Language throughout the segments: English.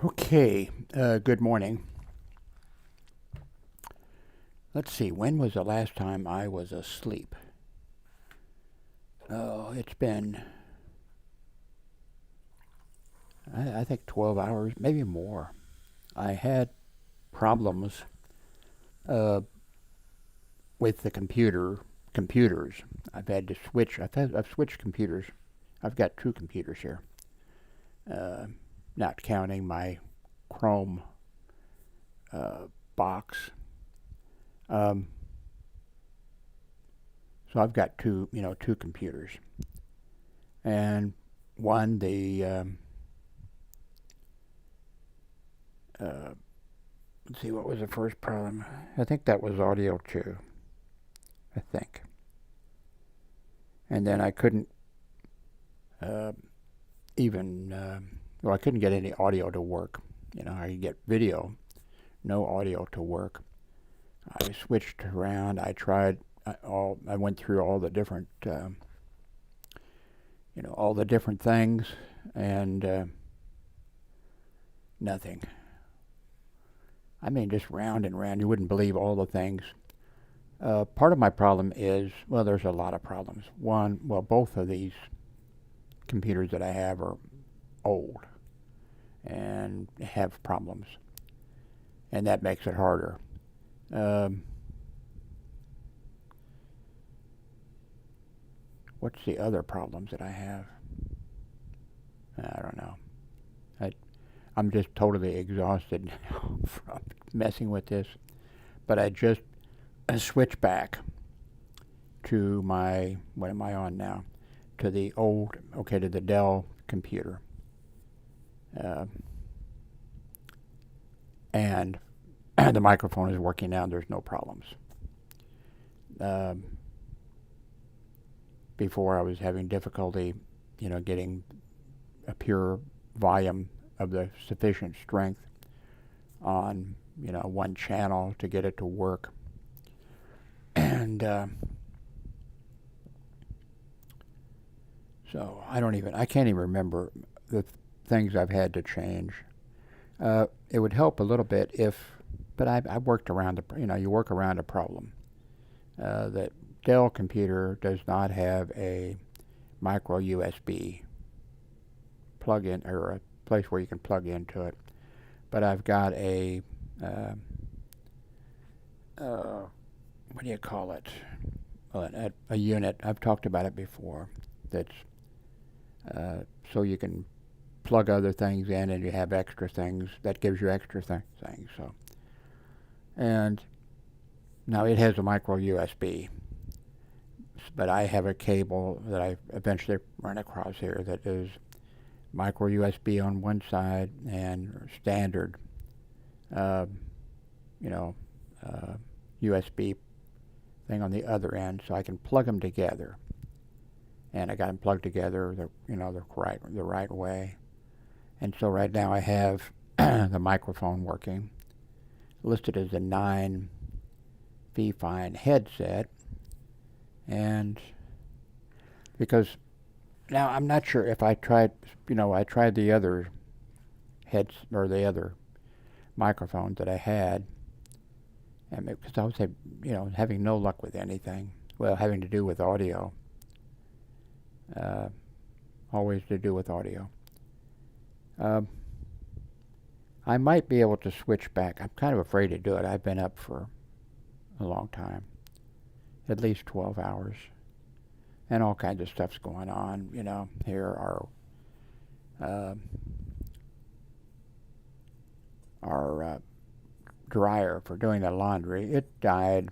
Okay, good morning. Let's see, when was the last time I was asleep? Oh, it's been, I think 12 hours, maybe more. I had problems uh, with the computers. I've had to switch, I've switched computers. I've got two computers here, uh, not counting my Chrome box. Um, so I've got two computers. And one, uh, let's see, what was the first problem? I think that was audio too. I think. And then I couldn't uh, even, well, I couldn't get any audio to work. I could get video, no audio to work. I switched around. I went through all the different, all the different things, and nothing. I mean, just round and round. You wouldn't believe all the things. Part of my problem is, well, there's a lot of problems. One, well, both of these computers that I have are old and have problems, and that makes it harder. Um, what's the other problems that I have? I don't know. I, I'm just totally exhausted now from messing with this. But I just switched back to what am I on now? To to the Dell computer. Uh, and the microphone is working now. There's no problems. Um, Before I was having difficulty, getting a pure volume of the sufficient strength on, one channel to get it to work. And so I can't even remember the things I've had to change. It would help a little bit but I worked around you work around a problem. That Dell computer does not have a micro USB plug-in or a place where you can plug into it. But I've got uh, what do you call it? Well, a unit. I've talked about it before. That's so you can plug other things in, and you have extra things. That gives you extra things. So, and now it has a micro USB, but I have a cable that I eventually run across here that is micro USB on one side and standard, uh, you know, USB thing on the other end, so I can plug them together. And I got them plugged together, the right way. And so right now I have the microphone working, listed as a 9 V-Fine headset, and because now I'm not sure if I tried the other heads or the other microphones that I had, and because I was, having no luck with anything, well, having to do with audio, uh, always to do with audio. Um, I might be able to switch back. I'm kind of afraid to do it. I've been up for a long time, at least 12 hours, and all kinds of stuff's going on. Here uh, our dryer for doing the laundry, it died.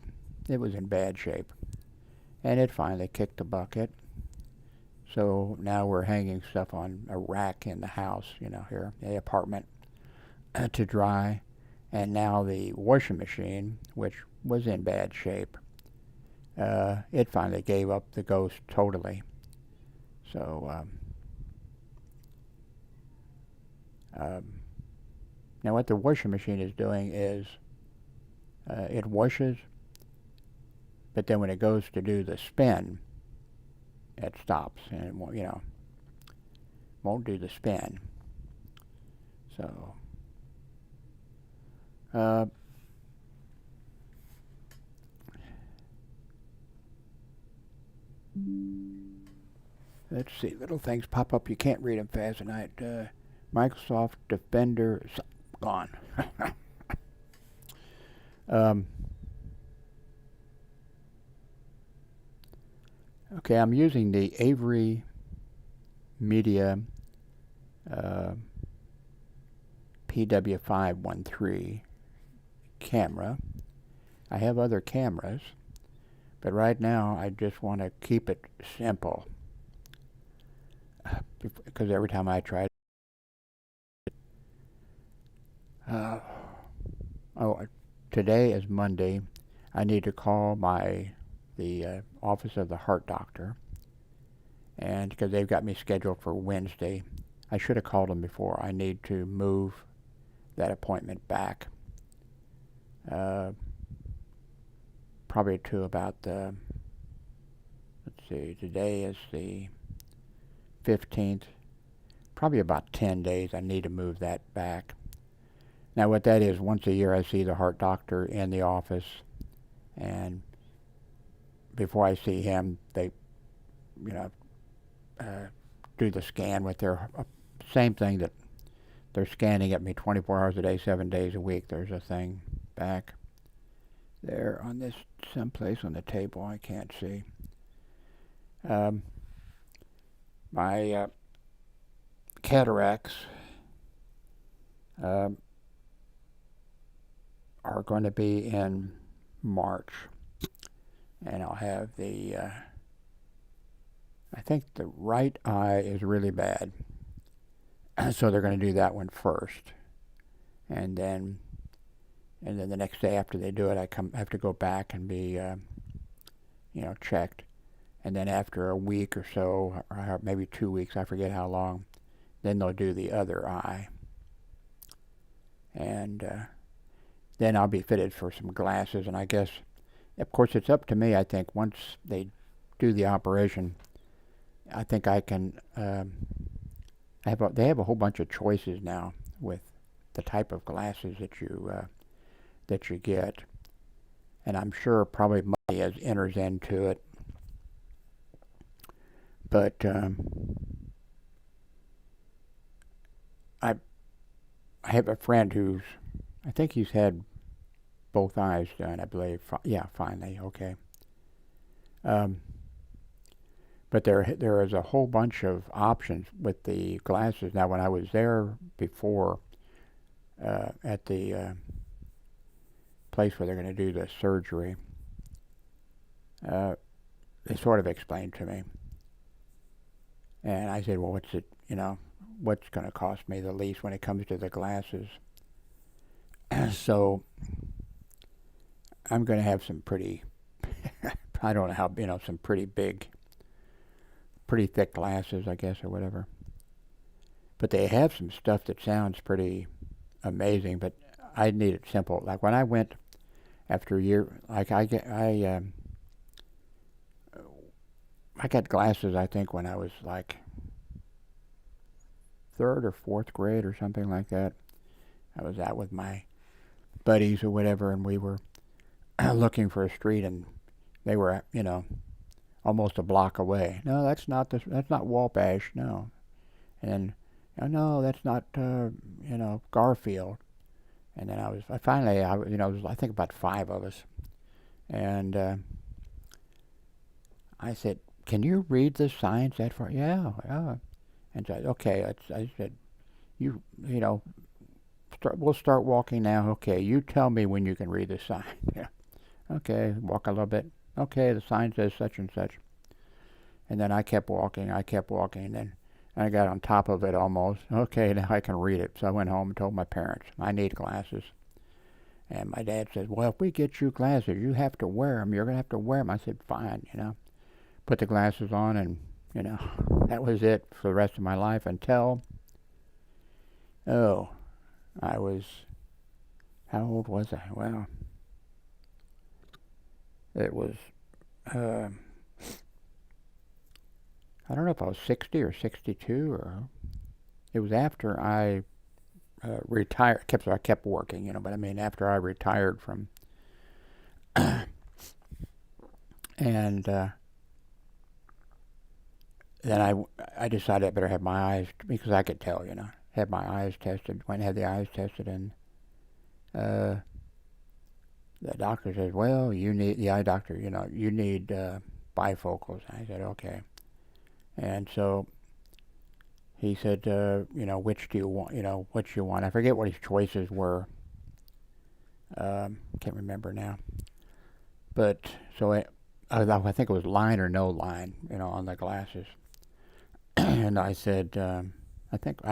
It was in bad shape, and it finally kicked the bucket. So now we're hanging stuff on a rack in the house, here, the apartment, to dry. And now the washing machine, which was in bad shape, it finally gave up the ghost totally. So now what the washing machine is doing is it washes, but then when it goes to do the spin, it stops and it won't do the spin. So Uh, let's see. Little things pop up. You can't read them fast tonight. Microsoft Defender gone. um, okay, I'm using the Avery Media uh, PW513 camera. I have other cameras, but right now I just want to keep it simple because every time I try uh, oh, today is Monday. I need to call the office of the heart doctor, and because they've got me scheduled for Wednesday. I should have called them before. I need to move that appointment back. Probably to about the, let's see, today is the 15th. Probably about 10 days I need to move that back. Now what that is, once a year I see the heart doctor in the office, and before I see him, they, you know, do the scan with their, same thing that they're scanning at me 24 hours a day, 7 days a week. There's a thing back there on this, someplace on the table I can't see. My cataracts are going to be in March, and I'll have the I think the right eye is really bad, so they're going to do that one first, and then the next day after they do it, I have to go back and be checked, and then after a week or so, or maybe 2 weeks, I forget how long, then they'll do the other eye, and then I'll be fitted for some glasses, and I guess, of course, it's up to me. I think once they do the operation, I think I can. They have a whole bunch of choices now with the type of glasses that you get, and I'm sure probably money enters into it. But I have a friend who's, I think he's had both eyes done, I believe. Yeah, finally, okay. But there is a whole bunch of options with the glasses. Now, when I was there before at the place where they're going to do the surgery, they sort of explained to me. And I said, well, what's going to cost me the least when it comes to the glasses? So I'm going to have some pretty, I don't know how, some pretty big, pretty thick glasses, I guess, or whatever. But they have some stuff that sounds pretty amazing, but I need it simple. Like when I went after a year, like I got glasses, I think, when I was like 3rd or 4th grade or something like that. I was out with my buddies or whatever, and we were looking for a street, and they were, almost a block away. No, that's not Wabash, no. And then, oh, no, that's not, Garfield. And then I think about 5 of us. And I said, can you read the signs that far? Yeah, yeah. And so, okay, I said, we'll start walking now. Okay, you tell me when you can read the sign. Yeah. Okay, walk a little bit. Okay, the sign says such and such. And then I kept walking, and then I got on top of it almost. Okay, now I can read it. So I went home and told my parents, I need glasses. And my dad said, well, if we get you glasses, you have to wear them. You're going to have to wear them. I said, fine, Put the glasses on, and, that was it for the rest of my life until, I was, how old was I? Well, it was, I don't know if I was 60 or 62, or it was after I retired, I kept working, but I mean, after I retired from, and then I decided I better have my eyes, because I could tell, had my eyes tested, went and had the eyes tested, and the doctor says, well, the eye doctor, you need bifocals. I said, okay. And so he said, which do you want, what you want. I forget what his choices were. Can't remember now. But so I think it was line or no line, on the glasses. And I said, I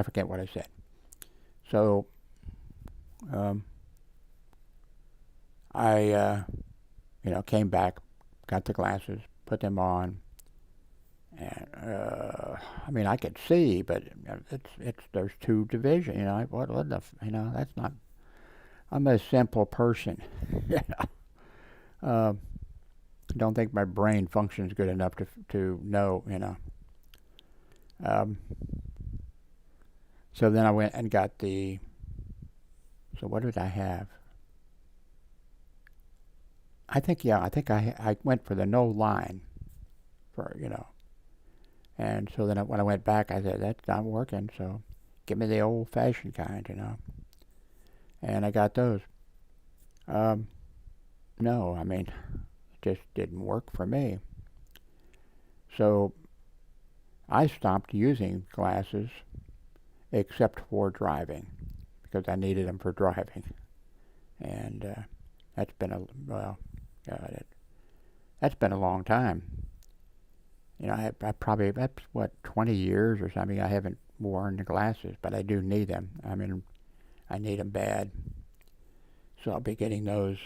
forget what I said. So I, came back, got the glasses, put them on, and I mean, I could see, but there's two divisions. What the, that's not. I'm a simple person. Don't think my brain functions good enough to know. So then I went and got the. So what did I have? I think I went for the no line, for and so then when I went back, I said that's not working. So give me the old-fashioned kind, and I got those. No, I mean, it just didn't work for me. So I stopped using glasses except for driving, because I needed them for driving, and that's been that's been a long time. I probably, that's 20 years or something I haven't worn the glasses, but I do need them. I mean, I need them bad. So I'll be getting those.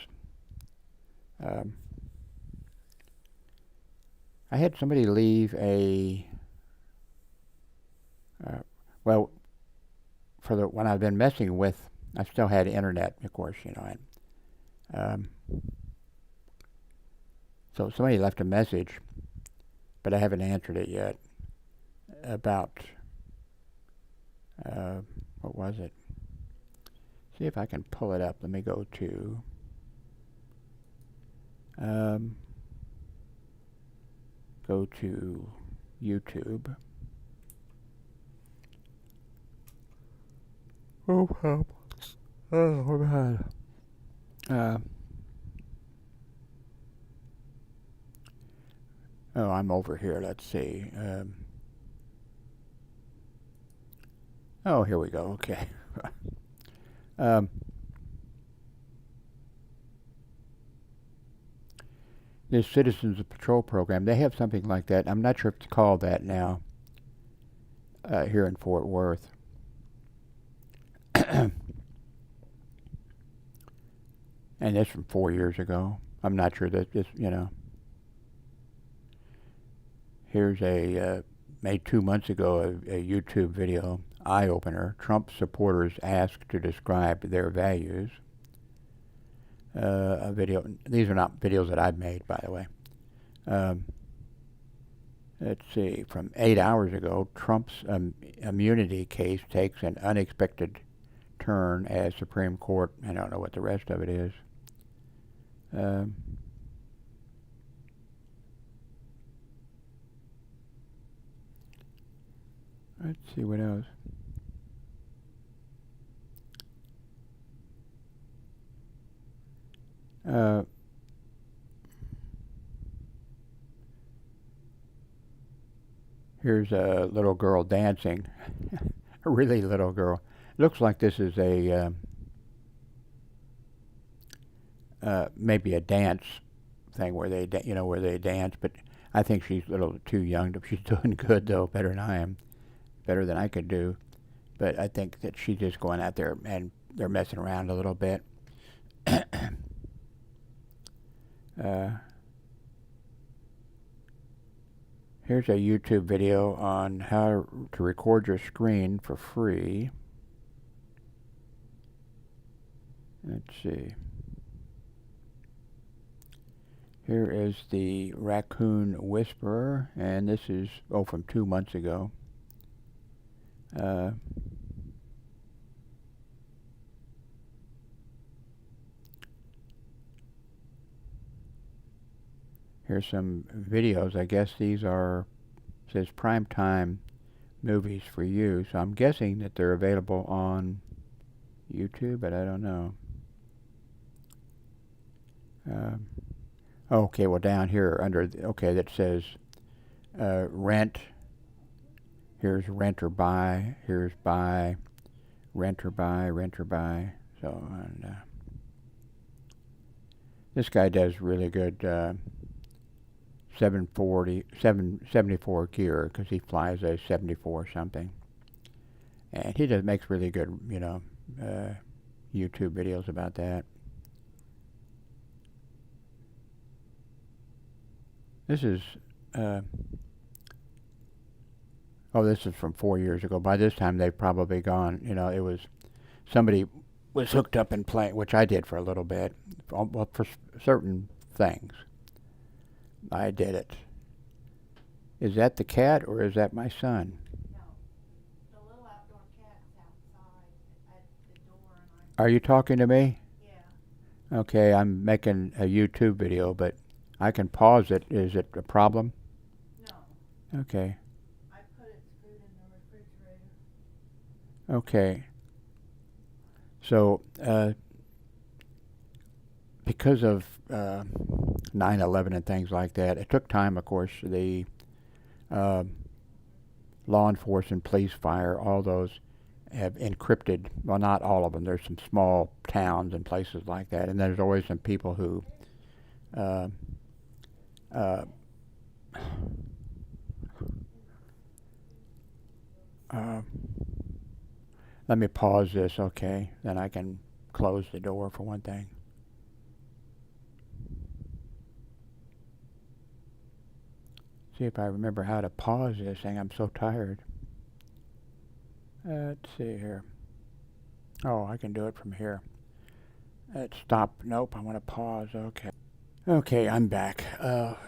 I had somebody leave when I've been messing with, I still had internet, of course, so somebody left a message, but I haven't answered it yet, about, what was it? See if I can pull it up. Let me go to, YouTube. Oh, help. Oh, God. I'm over here. Let's see. Here we go. Okay. This Citizens Patrol program, they have something like that. I'm not sure if it's called that now, here in Fort Worth. And that's from 4 years ago. I'm not sure that this, Here's made 2 months ago, a YouTube video, eye-opener. Trump supporters asked to describe their values. A video. These are not videos that I've made, by the way. Let's see. From 8 hours ago, Trump's immunity case takes an unexpected turn as Supreme Court. I don't know what the rest of it is. Let's see what else. Here's a little girl dancing, a really little girl. Looks like this is a maybe a dance thing where they where they dance, but I think she's a little too young. She's doing good though, better than I am, better than I could do. But I think that she's just going out there and they're messing around a little bit. Here's a YouTube video on how to record your screen for free. Let's see. Here is the Raccoon Whisperer, and this is, from 2 months ago. Here's some videos. I guess these are, says prime time movies for you. So I'm guessing that they're available on YouTube, but I don't know. Um, okay, well down here under, okay, that says rent. Here's rent or buy. Here's buy, rent or buy, rent or buy. So, and this guy does really good 774 gear because he flies a 74 something. And he makes really good, YouTube videos about that. This is, this is from 4 years ago. By this time, they've probably gone. It was somebody was hooked up and playing, which I did for a little bit. Well, for certain things, I did it. Is that the cat or is that my son? No, the little outdoor cat's outside at the door, and Are you talking to me? yeah. Okay, I'm making a YouTube video, but I can pause it. Is it a problem? No, Okay. I put its food in the refrigerator. Okay. So, because of 9/11 and things like that, it took time, of course, the uh, law enforcement, police, fire, all those have encrypted, well, not all of them. There's some small towns and places like that, and there's always some people who uh, uh, uh, let me pause this, okay? Then I can close the door for one thing. See if I remember how to pause this thing. I'm so tired. Let's see here. Oh, I can do it from here. Let's stop. Nope, I want to pause. Okay. Okay, I'm back.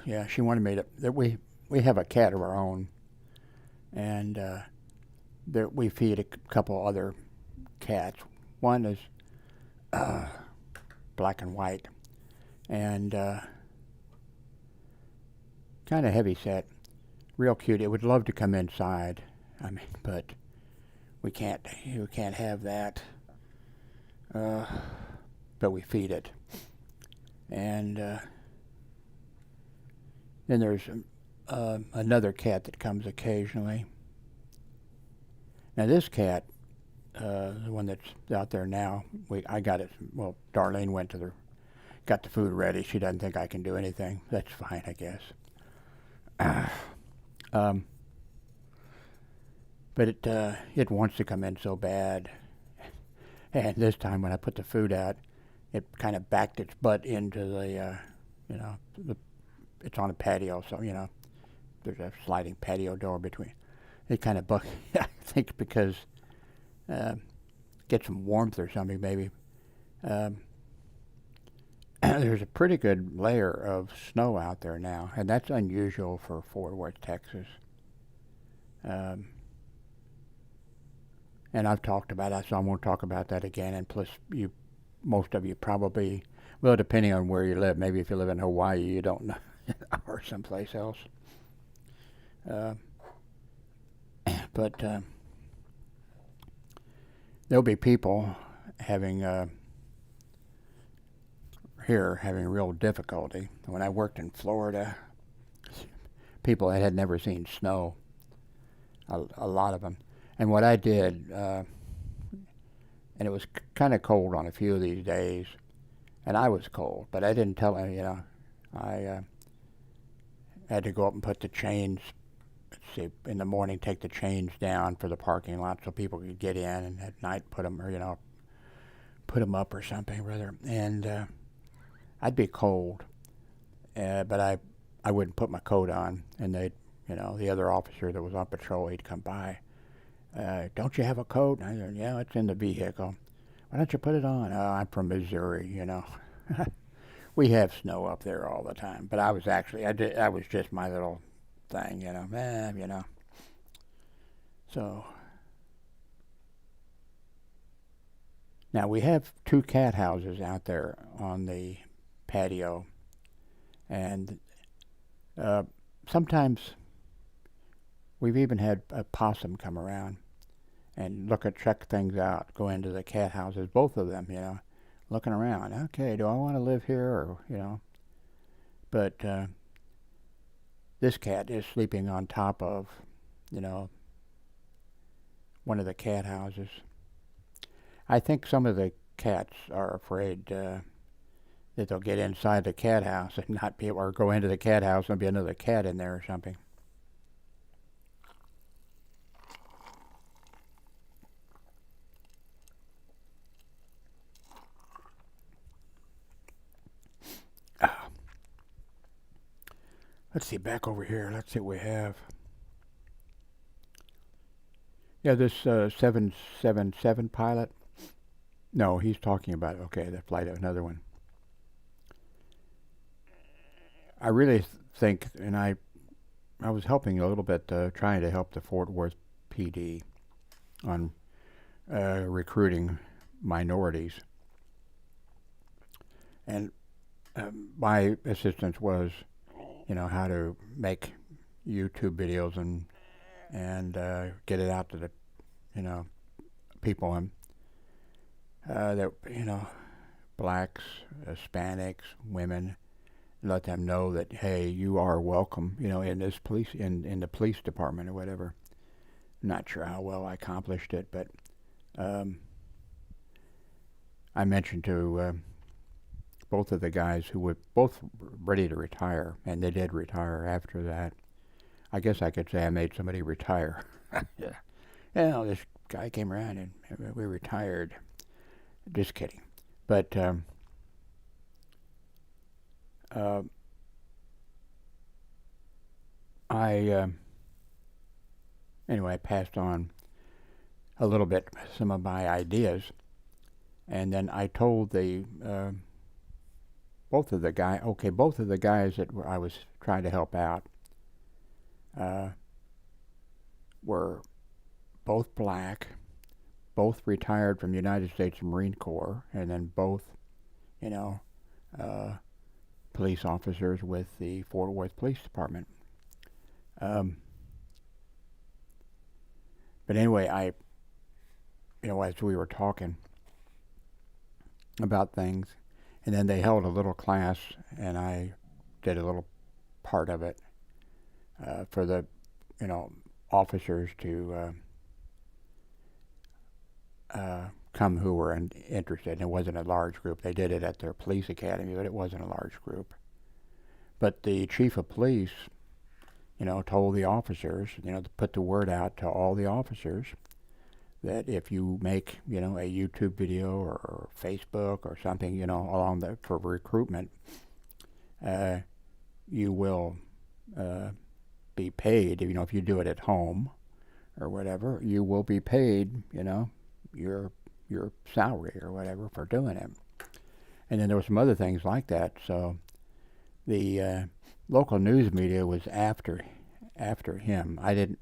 Yeah, she wanted me to. That we have a cat of our own, and we feed a couple other cats. One is black and white, and kind of heavy set, real cute. It would love to come inside. I mean, but we can't. You can't have that. But we feed it, and then there's another cat that comes occasionally. Now this cat, the one that's out there now, I got it. Well, Darlene got the food ready. She doesn't think I can do anything. That's fine, I guess. But it wants to come in so bad. And this time when I put the food out, it kind of backed its butt into it's on a patio, so, there's a sliding patio door between. It kind of I think because get some warmth or something maybe. There's a pretty good layer of snow out there now, and that's unusual for Fort Worth, Texas. And I've talked about that, so I won't talk about that again. And plus, most of you probably, well, depending on where you live, maybe if you live in Hawaii, you don't know, or someplace else. But there'll be people having having real difficulty. When I worked in Florida, people that had never seen snow, a lot of them. And what I did, and it was kind of cold on a few of these days, and I was cold, but I didn't tell them, I had to go up and put the chains, in the morning take the chains down for the parking lot so people could get in, and at night put them, or, put them up or something, rather. And I'd be cold, but I wouldn't put my coat on, and the other officer that was on patrol, he'd come by. Don't you have a coat? And I said, yeah, it's in the vehicle. Why don't you put it on? Oh, I'm from Missouri, We have snow up there all the time. But I was just my little thing, So, now we have 2 cat houses out there on the patio. And Uh, sometimes we've even had a possum come around and check things out, go into the cat houses, both of them, looking around. Okay, do I want to live here or. But this cat is sleeping on top of, you know, one of the cat houses. I think some of the cats are afraid that they'll get inside the cat house and not be able, or go into the cat house and be another cat in there or something. Ah, let's see, back over here. Let's see what we have. Yeah, this 777 pilot. No, he's talking about, okay, the flight, another one. I really think, and I was helping a little bit, trying to help the Fort Worth PD on recruiting minorities. And my assistance was, how to make YouTube videos and get it out to the, people and that, blacks, Hispanics, women, let them know that, hey, you are welcome, in this in the police department or whatever. Not sure how well I accomplished it, but I mentioned to both of the guys who were both ready to retire, and they did retire after that. I guess I could say I made somebody retire. Yeah. This guy came around and we retired. Just kidding. But I anyway, I passed on a little bit some of my ideas, and then I told the both of the guys that I was trying to help out were both black, both retired from the United States Marine Corps, and then both, police officers with the Fort Worth Police Department. But anyway, as we were talking about things, and then they held a little class, and I did a little part of it for the, officers to come who were interested. And it wasn't a large group. They did it at their police academy, but it wasn't a large group. But the chief of police, told the officers, to put the word out to all the officers that if you make, a YouTube video or Facebook or something, along for recruitment, you will be paid. If you do it at home or whatever, you will be paid, your salary or whatever for doing it. And then there were some other things like that. So the local news media was after him. I didn't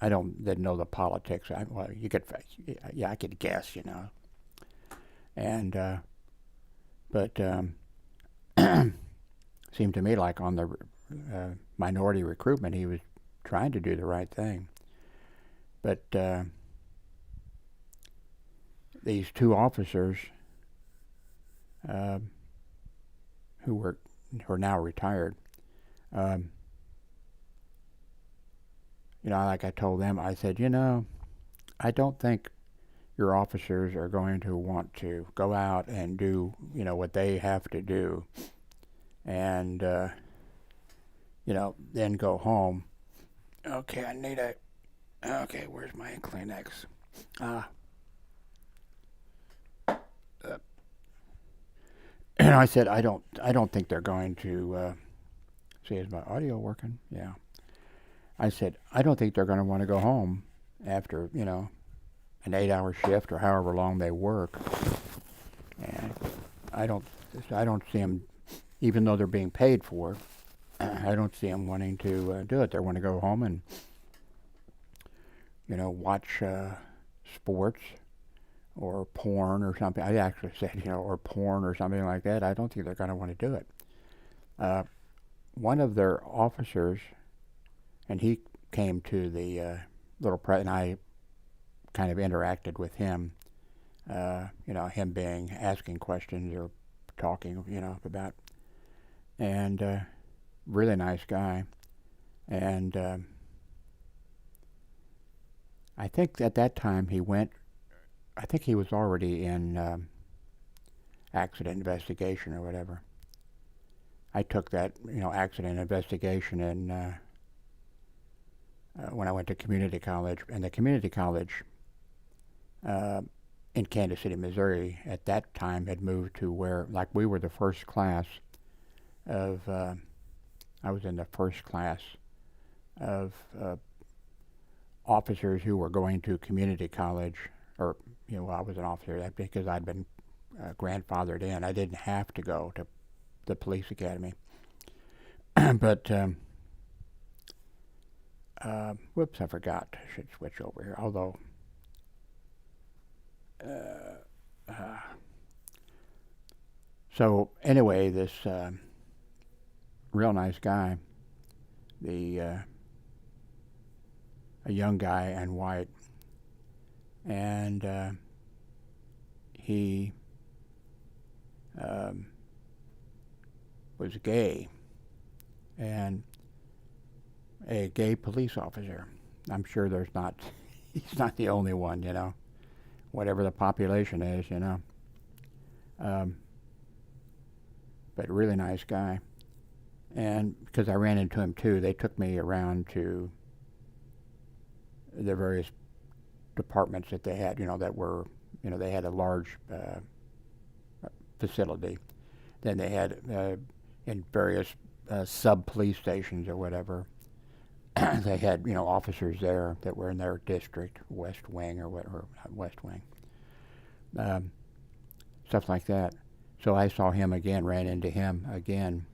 know the politics. I could guess, and but seemed to me like on the minority recruitment, he was trying to do the right thing. But these two officers who are now retired, like I told them, I said, I don't think your officers are going to want to go out and do, what they have to do, and, then go home. Okay, okay, where's my Kleenex? And I said, I don't think they're going to, see, is my audio working? Yeah. I said, I don't think they're going to want to go home after, an 8-hour shift or however long they work. And I don't see them, even though they're being paid for it, I don't see them wanting to do it. They want to go home and, watch sports or porn or something. I actually said, or porn or something like that. I don't think they're going to want to do it. one of their officers, and he came to the little and I kind of interacted with him. Him being asking questions or talking, about, and really nice guy. And I think at that time I think he was already in accident investigation or whatever. I took that, accident investigation in when I went to community college, and the community college in Kansas City, Missouri, at that time had moved to where, like, we were the first class of, I was in the first class of officers who were going to community college, or, I was an officer because I'd been grandfathered in. I didn't have to go to the police academy. But, whoops, I forgot. I should switch over here. Although, so anyway, this real nice guy, a young guy and white, and he was gay, and a gay police officer. I'm sure he's not the only one, whatever the population is, but really nice guy. And because I ran into him too, they took me around to the various departments that they had, that were, they had a large facility. Then they had in various sub-police stations or whatever, they had, officers there that were in their district, West Wing or whatever, not West Wing, stuff like that. So I saw him again, ran into him again,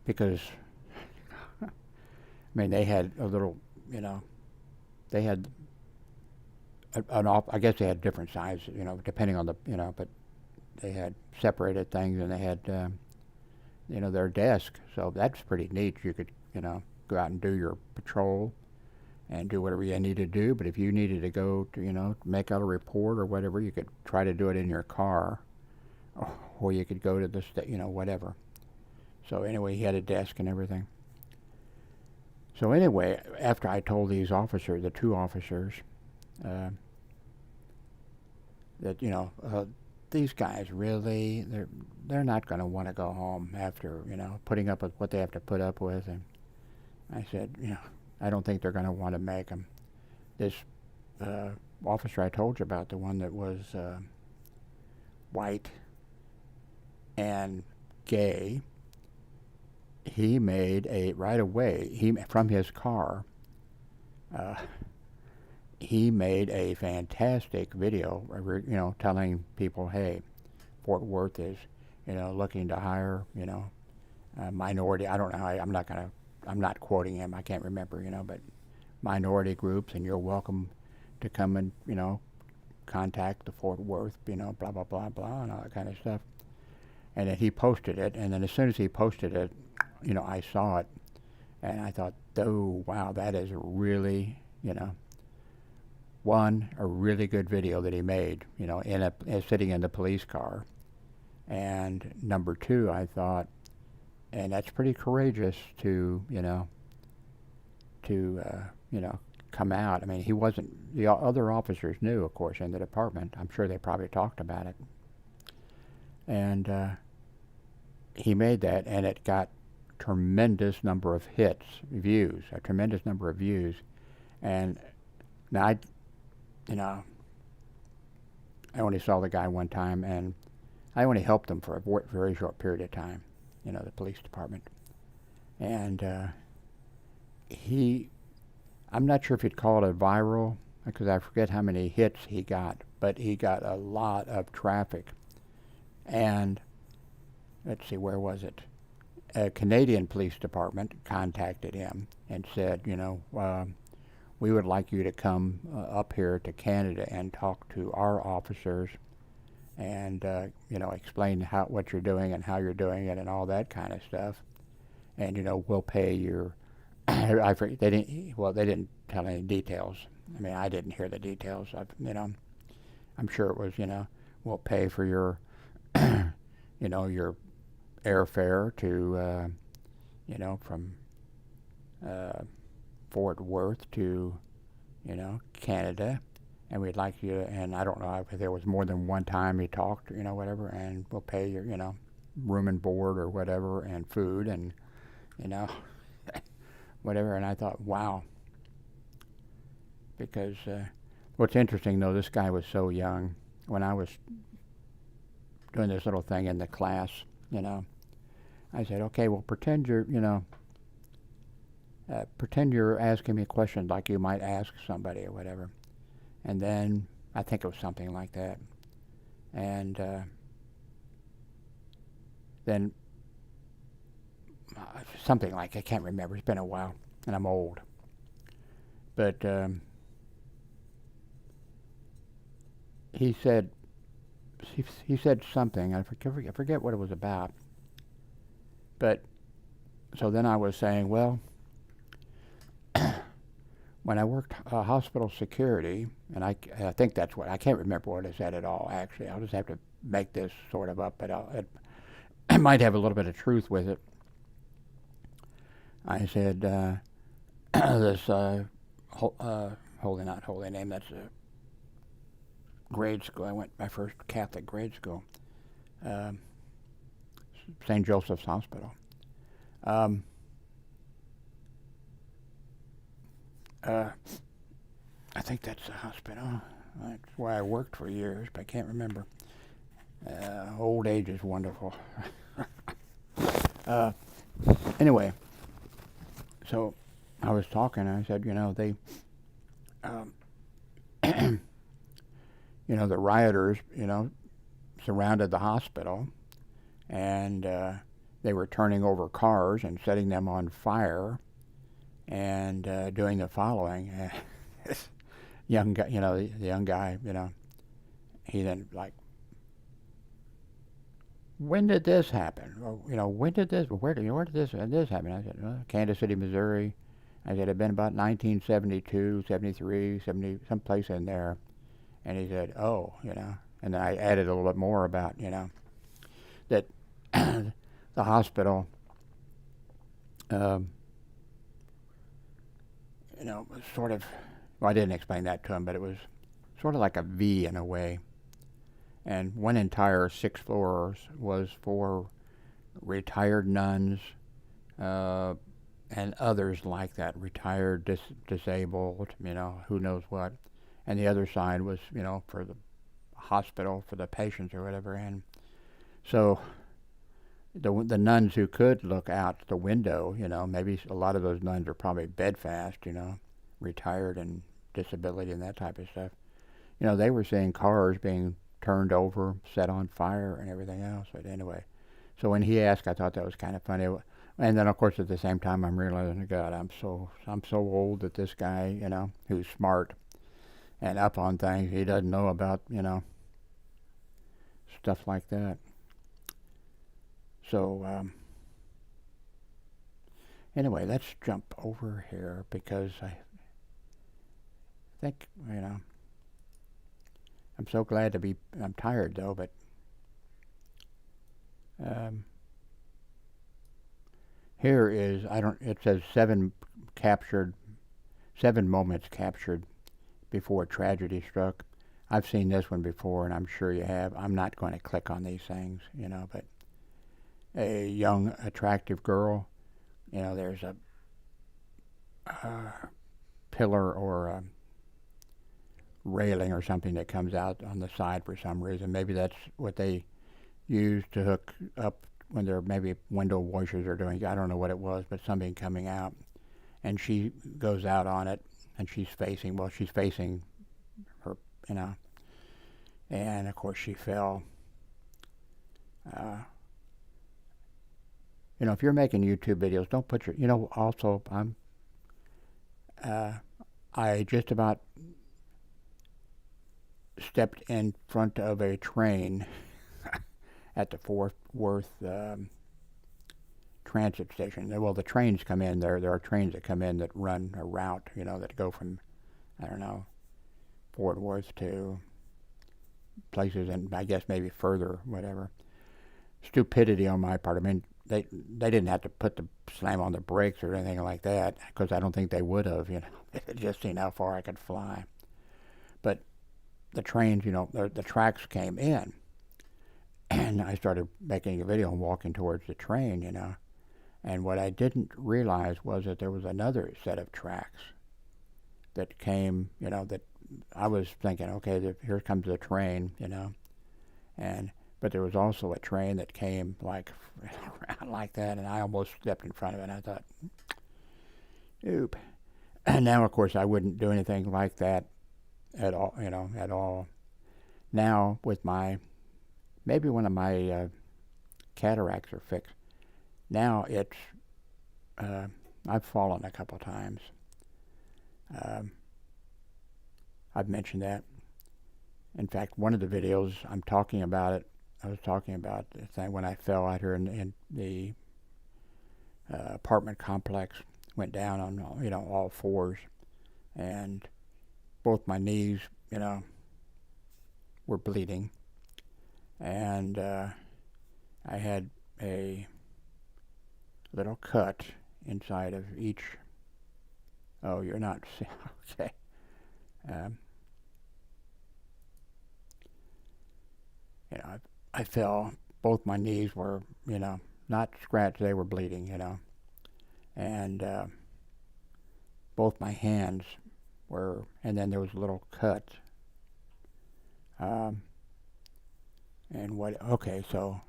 because, I mean, they had a little, they had I guess they had different sizes, depending on the, but they had separated things, and they had, their desk. So that's pretty neat. You could, go out and do your patrol and do whatever you needed to do. But if you needed to go to, make out a report or whatever, you could try to do it in your car, or you could go to the, whatever. So anyway, he had a desk and everything. So anyway, after I told these officers, the two officers, that these guys really, they're not going to want to go home after putting up with what they have to put up with, and I said, I don't think they're going to want to make them. This officer I told you about, the one that was white and gay, he made right away, from his car, he made a fantastic video, telling people, hey, Fort Worth is, looking to hire, minority, I don't know, I'm not quoting him, I can't remember, but minority groups, and you're welcome to come and, contact the Fort Worth, blah, blah, blah, blah, and all that kind of stuff. And then he posted it, and then as soon as he posted it, I saw it, and I thought, oh, wow, that is really, a really good video that he made, sitting in the police car. And number two, I thought, and that's pretty courageous to, come out. I mean, he wasn't, the other officers knew, of course, in the department. I'm sure they probably talked about it. And he made that, and it got tremendous number of views. And now I only saw the guy one time, and I only helped him for a very short period of time, the police department. And I'm not sure if you'd call it a viral, because I forget how many hits he got, but he got a lot of traffic. And let's see, where was it? A Canadian police department contacted him and said, we would like you to come up here to Canada and talk to our officers and, explain what you're doing and how you're doing it and all that kind of stuff. and we'll pay your. They didn't tell any details. I mean, I didn't hear the details. I'm sure it was, we'll pay for your, your airfare to, from uh, Fort Worth to, Canada, and we'd like you. And I don't know if there was more than one time he talked, whatever, and we'll pay your, room and board or whatever, and food, and you know, whatever. And I thought, wow, because what's interesting though, this guy was so young. When I was doing this little thing in the class, I said, okay, well, pretend you're asking me a question like you might ask somebody or whatever. And then I think it was something like that. And then something like, I can't remember. It's been a while, and I'm old. But he said something. I forget what it was about. But so then I was saying, well, when I worked hospital security, and I think that's what, I can't remember what it said at all, actually. I'll just have to make this sort of up, but it might have a little bit of truth with it. I said, this holy name, that's a grade school. I went my first Catholic grade school, St. Joseph's Hospital. I think that's the hospital. That's where I worked for years, but I can't remember. Old age is wonderful. Anyway, so I was talking. I said, they, the rioters, surrounded the hospital, and they were turning over cars and setting them on fire, and doing the following. This young guy, the young guy, he then when did this happen? Or, when did this? Where did this happen? I said, Kansas City, Missouri. I said, it'd been about 1972, 73, 70, someplace in there. And he said, oh, And then I added a little bit more about, that the hospital, was sort of, well, I didn't explain that to him, but it was sort of like a V in a way. And one entire 6 floors was for retired nuns and others like that, retired, disabled, who knows what. And the other side was, for the hospital, for the patients or whatever. And so the nuns who could look out the window, maybe a lot of those nuns are probably bedfast, retired and disability and that type of stuff. They were seeing cars being turned over, set on fire, and everything else. But anyway, so when he asked, I thought that was kind of funny. And then, of course, at the same time, I'm realizing, God, I'm so old that this guy, who's smart and up on things, he doesn't know about, stuff like that. So anyway, let's jump over here because I think, I'm so glad to be, I'm tired though, but here is, it says 7 moments captured before tragedy struck. I've seen this one before, and I'm sure you have. I'm not going to click on these things, but a young, attractive girl, there's a pillar or a railing or something that comes out on the side for some reason. Maybe that's what they use to hook up when they're maybe window washers are doing. I don't know what it was, but something coming out, and she goes out on it, and she's facing her, and of course she fell. If you're making YouTube videos, don't put your, also I just about stepped in front of a train at the Fort Worth transit station. Well, the trains come in there. There are trains that come in that run a route, that go from, I don't know, Fort Worth to places, and I guess maybe further, whatever. Stupidity on my part. I mean, they didn't have to slam on the brakes or anything like that, because I don't think they would have. They had just seen how far I could fly. But the trains, the tracks came in, and I started making a video and walking towards the train, And what I didn't realize was that there was another set of tracks that came, that I was thinking, okay, here comes the train, but there was also a train that came like around like that, and I almost stepped in front of it, and I thought, oop. And now, of course, I wouldn't do anything like that at all, at all. Now, with maybe one of my cataracts are fixed. Now it's, I've fallen a couple times. I've mentioned that. In fact, one of the videos I'm talking about it, I was talking about the thing when I fell out here in the apartment complex, went down on, all fours, and both my knees, were bleeding, and I had a little cut inside of each. Oh, you're not okay. I fell. Both my knees were, not scratched. They were bleeding, and both my hands were, and then there was a little cut. And what? Okay, so.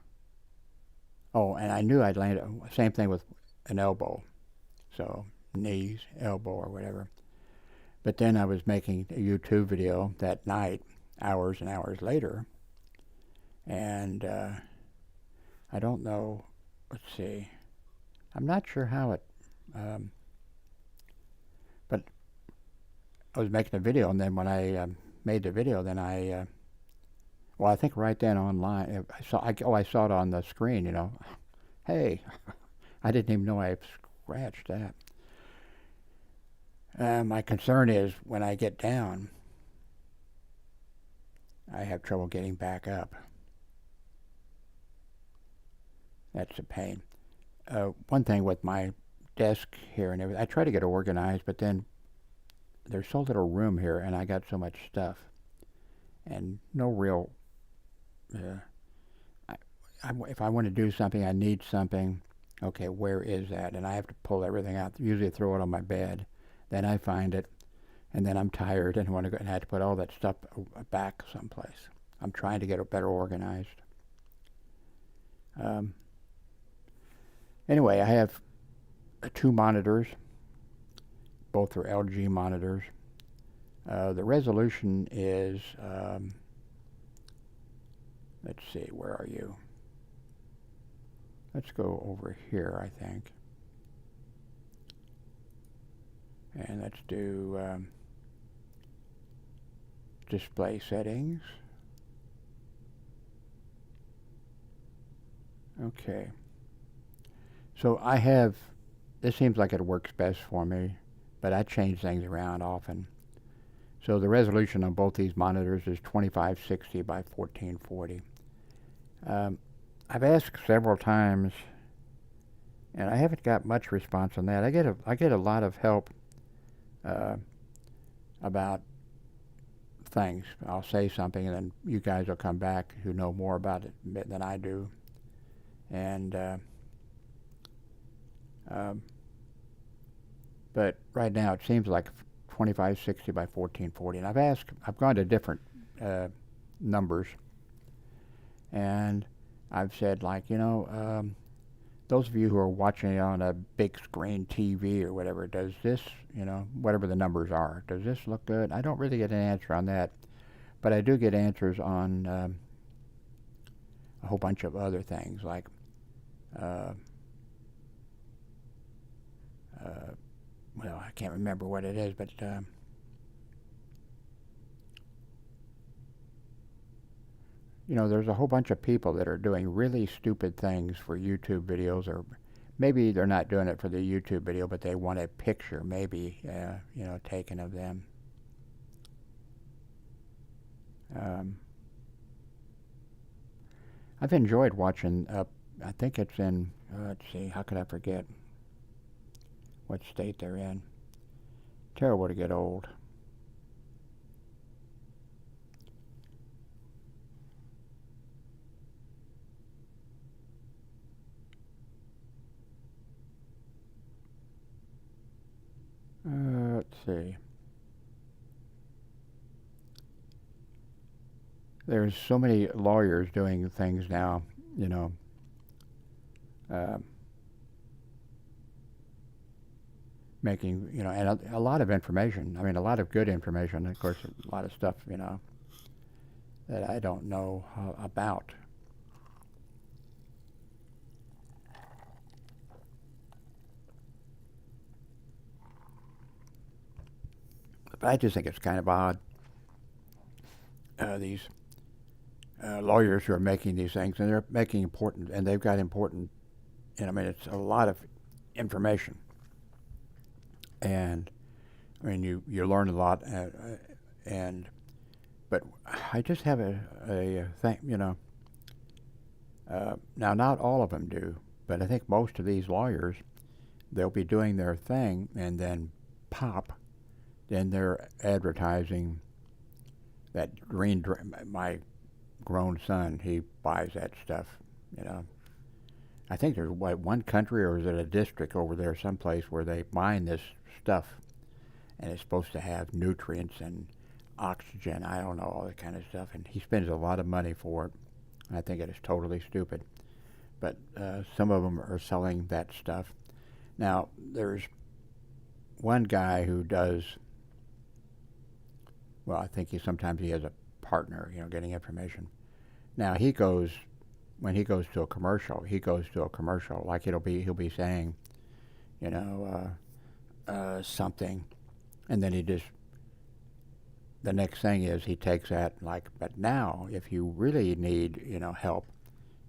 Oh, and I knew I'd landed. Same thing with an elbow, so knees, elbow, or whatever. But then I was making a YouTube video that night, hours and hours later, and I don't know. Let's see. I'm not sure how it. But I was making a video, and then when I made the video, then I think right then online, I saw it on the screen, Hey, I didn't even know I scratched that. My concern is when I get down, I have trouble getting back up. That's a pain. One thing with my desk here and everything, I try to get organized, but then there's so little room here, and I got so much stuff, and no real. If I want to do something, I need something. Okay, where is that? And I have to pull everything out. Usually throw it on my bed. Then I find it, and then I'm tired and want to go, and I have to put all that stuff back someplace. I'm trying to get it better organized. Anyway, I have 2 monitors. Both are LG monitors. The resolution is, let's see, where are you? Let's go over here, I think. And let's do display settings. Okay. So I have, this seems like it works best for me, but I change things around often. So the resolution on both these monitors is 2560 by 1440. I've asked several times, and I haven't got much response on that. I get a lot of help about things. I'll say something, and then you guys will come back who know more about it than I do. And but right now it seems like 2560 by 1440, and I've gone to different numbers, and I've said, like, those of you who are watching it on a big screen TV or whatever, does this, whatever the numbers are, does this look good? I don't really get an answer on that, but I do get answers on a whole bunch of other things, like well, I can't remember what it is, but there's a whole bunch of people that are doing really stupid things for YouTube videos, or maybe they're not doing it for the YouTube video, but they want a picture, maybe, taken of them. I've enjoyed watching. I think it's in. Let's see. How could I forget what state they're in? Terrible to get old. Let's see. There's so many lawyers doing things now, uh, making, and a lot of information. I mean, a lot of good information. Of course, a lot of stuff, that I don't know about. But I just think it's kind of odd. These lawyers who are making these things, and they're making important, and they've got important, I mean, it's a lot of information. And, I mean, you learn a lot, but I just have a thing, now not all of them do, but I think most of these lawyers, they'll be doing their thing, and then pop, then they're advertising that my grown son, he buys that stuff, I think there's one country, or is it a district over there someplace, where they mine this stuff, and it's supposed to have nutrients and oxygen, I don't know, all that kind of stuff, and he spends a lot of money for it. I think it is totally stupid. But some of them are selling that stuff. Now, there's one guy who does, well, I think sometimes he has a partner, getting information. Now, when he goes to a commercial, like he'll be saying, something, and then the next thing is he takes that, like, but now, if you really need, help,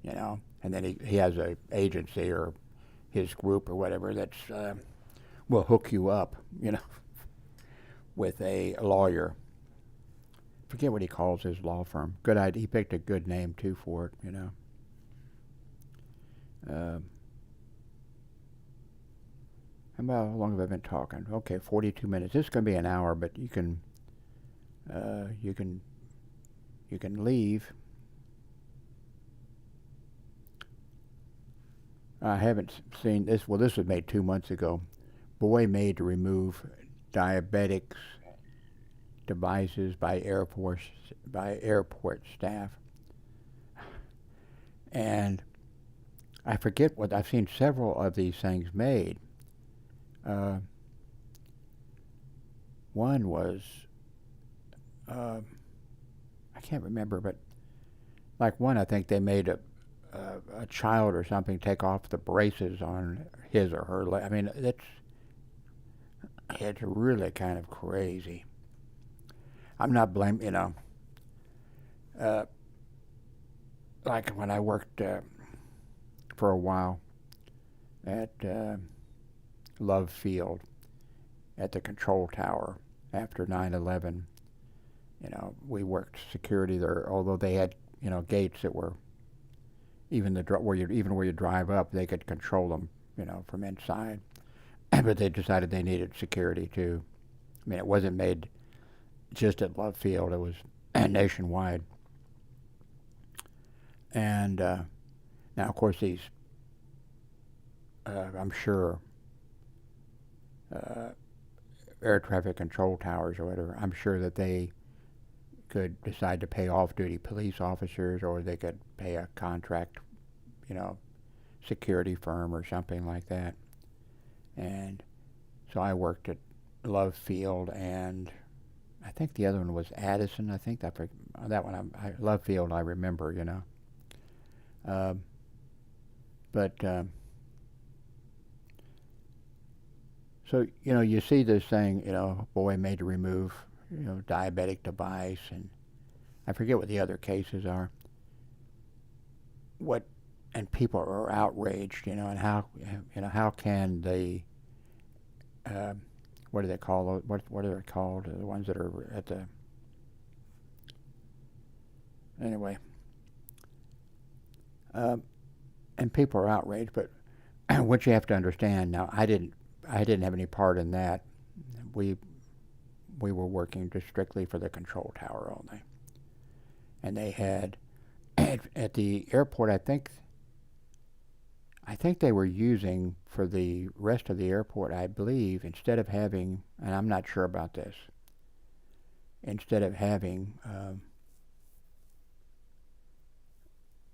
and then he has a agency or his group or whatever that's will hook you up, with a lawyer. Forget what he calls his law firm. Good idea. He picked a good name too for it, How long have I been talking? Okay, 42 minutes. This is going to be an hour, but you can leave. I haven't seen this. Well, this was made 2 months ago. Boy made to remove diabetics devices by airport staff. And I forget what, I've seen several of these things made. One was, I can't remember, but like one, I think they made a child or something take off the braces on his or her leg. I mean, it's really kind of crazy. I'm not blaming, like when I worked for a while at Love Field at the control tower after 9/11. We worked security there, although they had, gates that were even where you drive up, they could control them, from inside. But they decided they needed security too. I mean, it wasn't made just at Love Field; it was nationwide. And now, of course, these, I'm sure, air traffic control towers or whatever, I'm sure that they could decide to pay off-duty police officers, or they could pay a contract, security firm or something like that. And so I worked at Love Field, and I think the other one was Addison. I think that one, Love Field, I remember, but so, you see this thing, boy made to remove, diabetic device, and I forget what the other cases are. What and people are outraged, and how can the uh, what do they call it? What are they called? The ones that are at the anyway, um, and people are outraged. But what you have to understand now, I didn't have any part in that. We we were working just strictly for the control tower only, and they had at the airport. I think they were using for the rest of the airport. I believe instead of having, and I'm not sure about this, instead of having,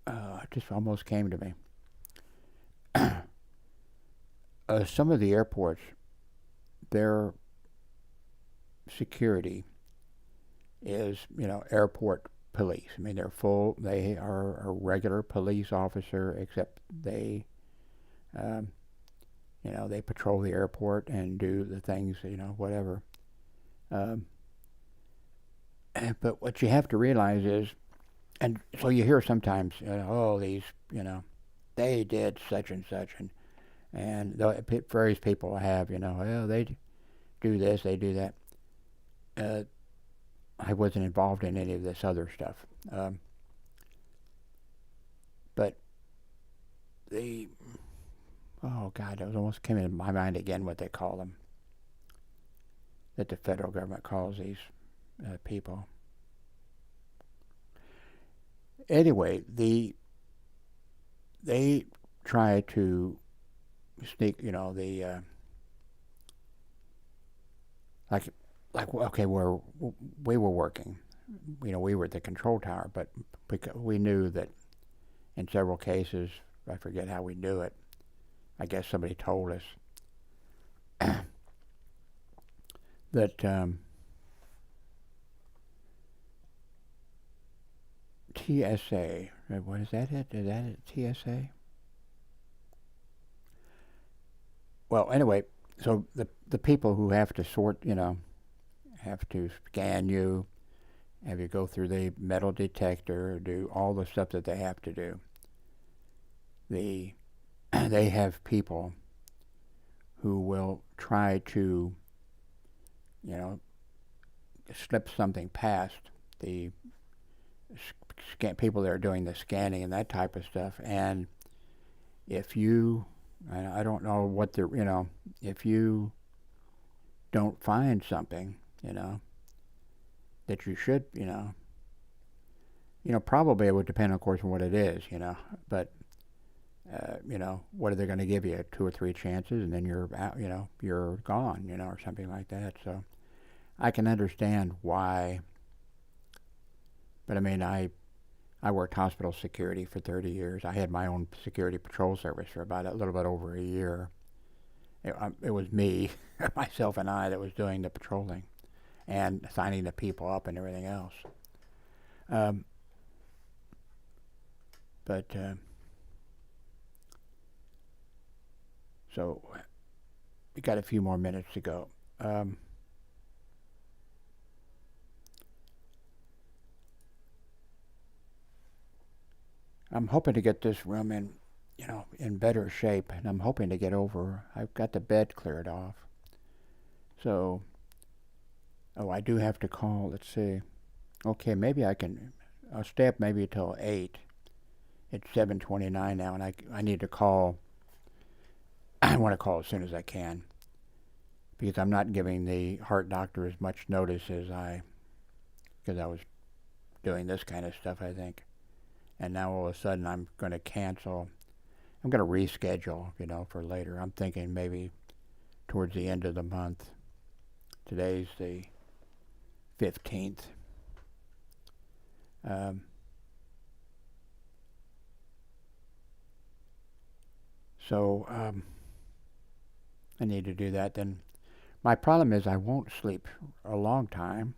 it just almost came to me. Some of the airports, their security is, airport police. I mean, they're full. They are a regular police officer, except um, they patrol the airport and do the things, whatever. Um, but what you have to realize is, and so you hear sometimes, oh, these, they did such and such, and various people have, well, they do this, they do that. Uh, I wasn't involved in any of this other stuff, but the oh God, it almost came into my mind again what they call them, that the federal government calls these people. Anyway, they try to sneak, like okay, where we were working, we were at the control tower, but because we knew that in several cases, I forget how we knew it. I guess somebody told us that TSA. What is that? Is that it? TSA? Well, anyway, so the people who have to sort, have to scan you, have you go through the metal detector, do all the stuff that they have to do. They have people who will try to, slip something past the people that are doing the scanning and that type of stuff. And if you, I don't know what the, if you don't find something, that you should, probably it would depend, of course, on what it is, but, what are they going to give you? 2 or 3 chances, and then you're out, you're gone, or something like that. So I can understand why, but I mean, I worked hospital security for 30 years. I had my own security patrol service for about a little bit over a year. It was me, myself and I, that was doing the patrolling and signing the people up and everything else. Um, but so we got a few more minutes to go. I'm hoping to get this room in better shape, and I'm hoping to get over. I've got the bed cleared off. So, I do have to call. Let's see. Okay, maybe I'll stay up maybe till 8. It's 7:29 now, and I need to call. I want to call as soon as I can, because I'm not giving the heart doctor as much notice because I was doing this kind of stuff, I think. And now all of a sudden I'm going to cancel. I'm going to reschedule, for later. I'm thinking maybe towards the end of the month. Today's the 15th. So I need to do that. Then my problem is I won't sleep a long time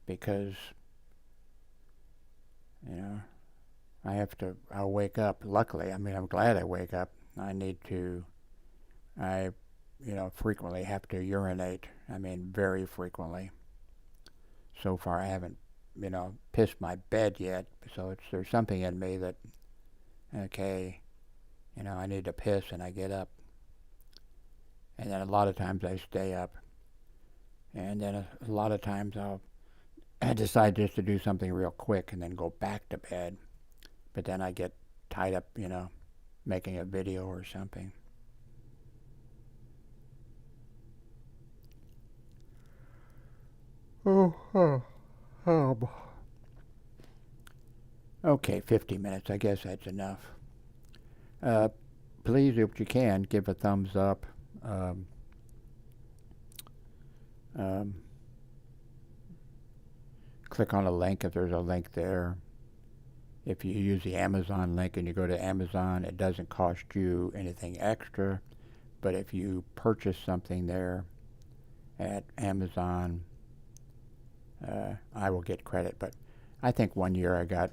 because I'll wake up. Luckily, I mean, I'm glad I wake up. I frequently have to urinate. I mean, very frequently. So far, I haven't, pissed my bed yet. So there's something in me that Okay, I need to piss and I get up. And then a lot of times I stay up. And then a lot of times I decide just to do something real quick and then go back to bed. But then I get tied up, making a video or something. Okay, 50 minutes. I guess that's enough. Please, if you can, give a thumbs up. Um, um, click on a link if there's a link there. If you use the Amazon link and you go to Amazon, it doesn't cost you anything extra. But if you purchase something there at Amazon, I will get credit. But I think one year I got,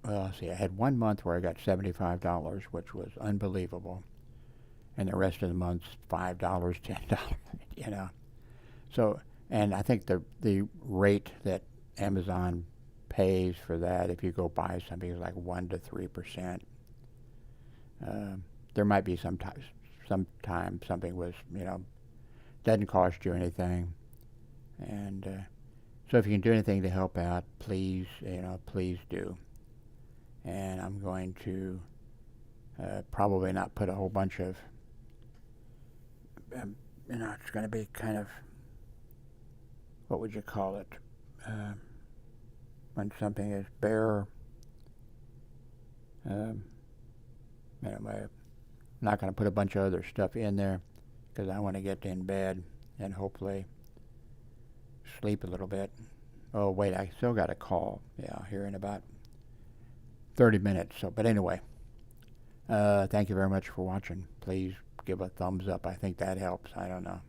I had 1 month where I got $75, which was unbelievable. And the rest of the months, $5, $10, So, and I think the rate that Amazon pays for that, if you go buy something, is like 1 to 3%. There might be sometimes something was, doesn't cost you anything. And so if you can do anything to help out, please, please do. And I'm going to probably not put a whole bunch of, it's going to be kind of, what would you call it? When something is bare, I'm not going to put a bunch of other stuff in there because I want to get in bed and hopefully sleep a little bit. Oh, wait, I still got a call. Yeah, here in about 30 minutes. So, but anyway, thank you very much for watching. Please give a thumbs up. I think that helps. I don't know.